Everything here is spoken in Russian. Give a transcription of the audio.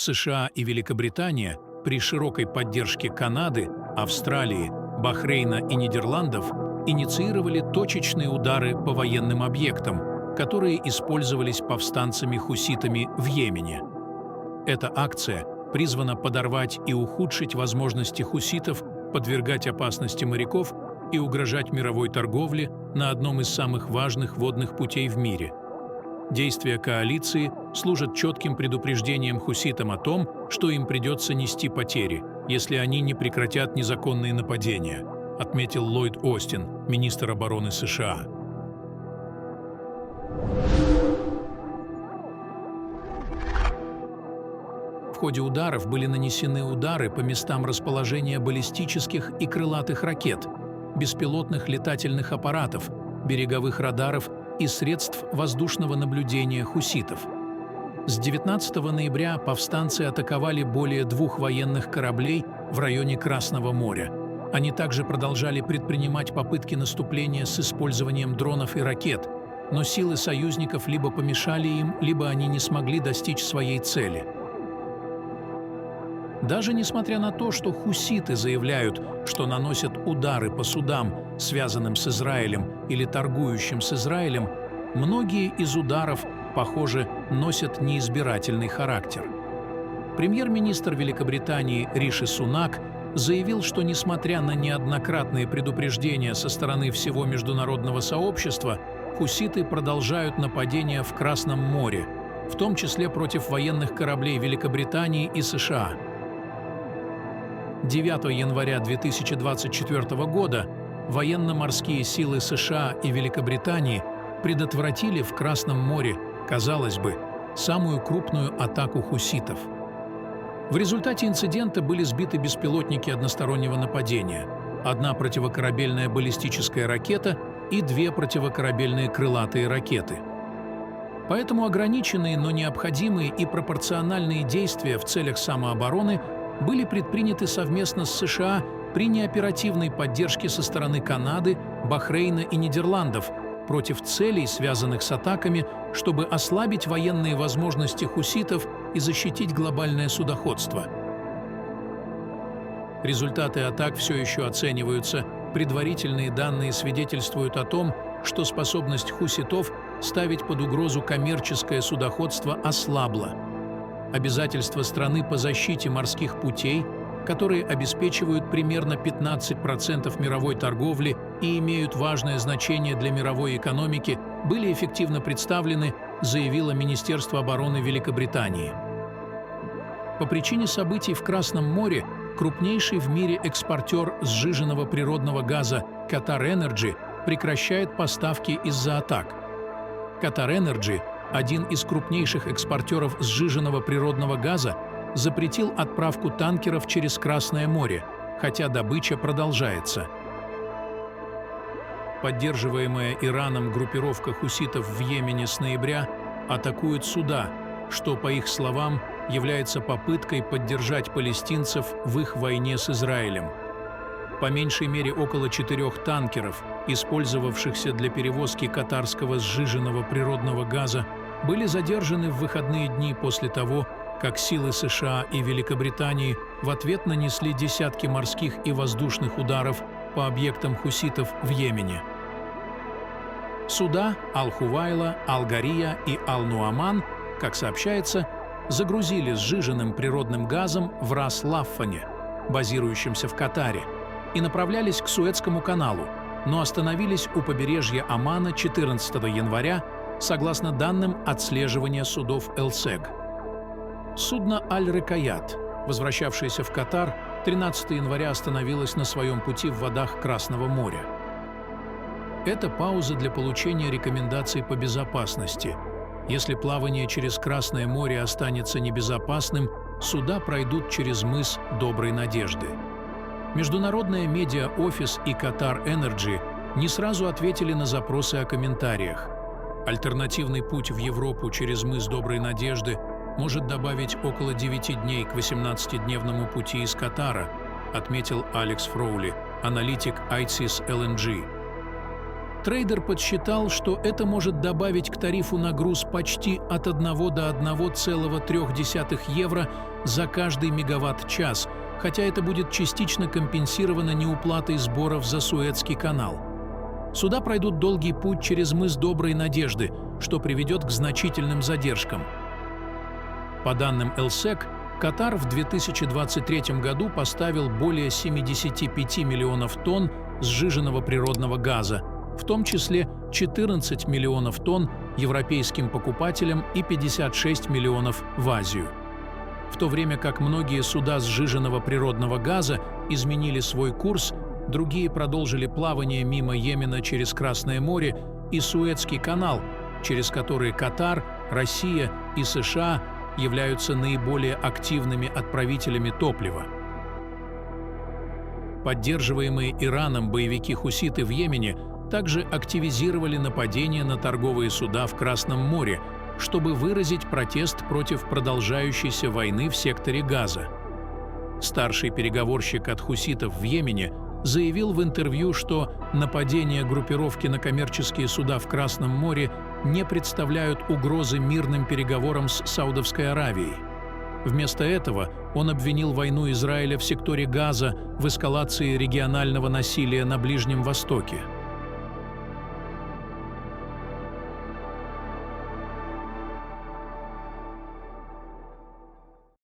США и Великобритания при широкой поддержке Канады, Австралии, Бахрейна и Нидерландов инициировали точечные удары по военным объектам, которые использовались повстанцами-хуситами в Йемене. Эта акция призвана подорвать и ухудшить возможности хуситов подвергать опасности моряков и угрожать мировой торговле на одном из самых важных водных путей в мире. Действия коалиции служат четким предупреждением хуситам о том, что им придется нести потери, если они не прекратят незаконные нападения, отметил Ллойд Остин, министр обороны США. В ходе ударов были нанесены удары по местам расположения баллистических и крылатых ракет, беспилотных летательных аппаратов, береговых радаров и средств воздушного наблюдения хуситов. С 19 ноября повстанцы атаковали более 2 военных кораблей в районе Красного моря. Они также продолжали предпринимать попытки наступления с использованием дронов и ракет, но силы союзников либо помешали им, либо они не смогли достичь своей цели. Даже несмотря на то, что хуситы заявляют, что наносят удары по судам, связанным с Израилем или торгующим с Израилем, многие из ударов, похоже, носят неизбирательный характер. Премьер-министр Великобритании Риши Сунак заявил, что несмотря на неоднократные предупреждения со стороны всего международного сообщества, хуситы продолжают нападения в Красном море, в том числе против военных кораблей Великобритании и США. 9 января 2024 года военно-морские силы США и Великобритании предотвратили в Красном море, казалось бы, самую крупную атаку хуситов. В результате инцидента были сбиты беспилотники одностороннего нападения, 1 противокорабельная баллистическая ракета и 2 противокорабельные крылатые ракеты. Поэтому ограниченные, но необходимые и пропорциональные действия в целях самообороны были предприняты совместно с США при неоперативной поддержке со стороны Канады, Бахрейна и Нидерландов против целей, связанных с атаками, чтобы ослабить военные возможности хуситов и защитить глобальное судоходство. Результаты атак все еще оцениваются. Предварительные данные свидетельствуют о том, что способность хуситов ставить под угрозу коммерческое судоходство ослабла. Обязательства страны по защите морских путей, которые обеспечивают примерно 15% мировой торговли и имеют важное значение для мировой экономики, были эффективно представлены, заявило Министерство обороны Великобритании. По причине событий в Красном море крупнейший в мире экспортер сжиженного природного газа Qatar Energy прекращает поставки из-за атак. Qatar Energy, один из крупнейших экспортеров сжиженного природного газа, запретил отправку танкеров через Красное море, хотя добыча продолжается. Поддерживаемая Ираном группировка хуситов в Йемене с ноября атакует суда, что, по их словам, является попыткой поддержать палестинцев в их войне с Израилем. По меньшей мере около 4 танкеров, использовавшихся для перевозки катарского сжиженного природного газа, были задержаны в выходные дни после того, как силы США и Великобритании в ответ нанесли десятки морских и воздушных ударов по объектам хуситов в Йемене. Суда Аль-Хувайла, Аль-Гария и Аль-Нуаман, как сообщается, загрузили сжиженным природным газом в Рас-Лаффане, базирующемся в Катаре, и направлялись к Суэцкому каналу, но остановились у побережья Омана 14 января, согласно данным отслеживания судов ЭЛСЕГ. Судно «Аль-Рекаят», возвращавшееся в Катар, 13 января остановилось на своем пути в водах Красного моря. Это пауза для получения рекомендаций по безопасности. Если плавание через Красное море останется небезопасным, суда пройдут через мыс Доброй Надежды. Международная медиа-офис и Qatar Energy не сразу ответили на запросы о комментариях. Альтернативный путь в Европу через мыс Доброй Надежды может добавить около 9 дней к 18-дневному пути из Катара, отметил Алекс Фроули, аналитик ICIS LNG. Трейдер подсчитал, что это может добавить к тарифу на груз почти от 1 до 1,3 евро за каждый мегаватт-час, хотя это будет частично компенсировано неуплатой сборов за Суэцкий канал. Суда пройдут долгий путь через мыс Доброй Надежды, что приведет к значительным задержкам. По данным ЭЛСЕК, Катар в 2023 году поставил более 75 миллионов тонн сжиженного природного газа, в том числе 14 миллионов тонн европейским покупателям и 56 миллионов в Азию. В то время как многие суда сжиженного природного газа изменили свой курс, другие продолжили плавание мимо Йемена через Красное море и Суэцкий канал, через который Катар, Россия и США являются наиболее активными отправителями топлива. Поддерживаемые Ираном боевики хуситы в Йемене также активизировали нападения на торговые суда в Красном море, чтобы выразить протест против продолжающейся войны в секторе Газа. Старший переговорщик от хуситов в Йемене заявил в интервью, что нападения группировки на коммерческие суда в Красном море не представляют угрозы мирным переговорам с Саудовской Аравией. Вместо этого он обвинил войну Израиля в секторе Газа в эскалации регионального насилия на Ближнем Востоке.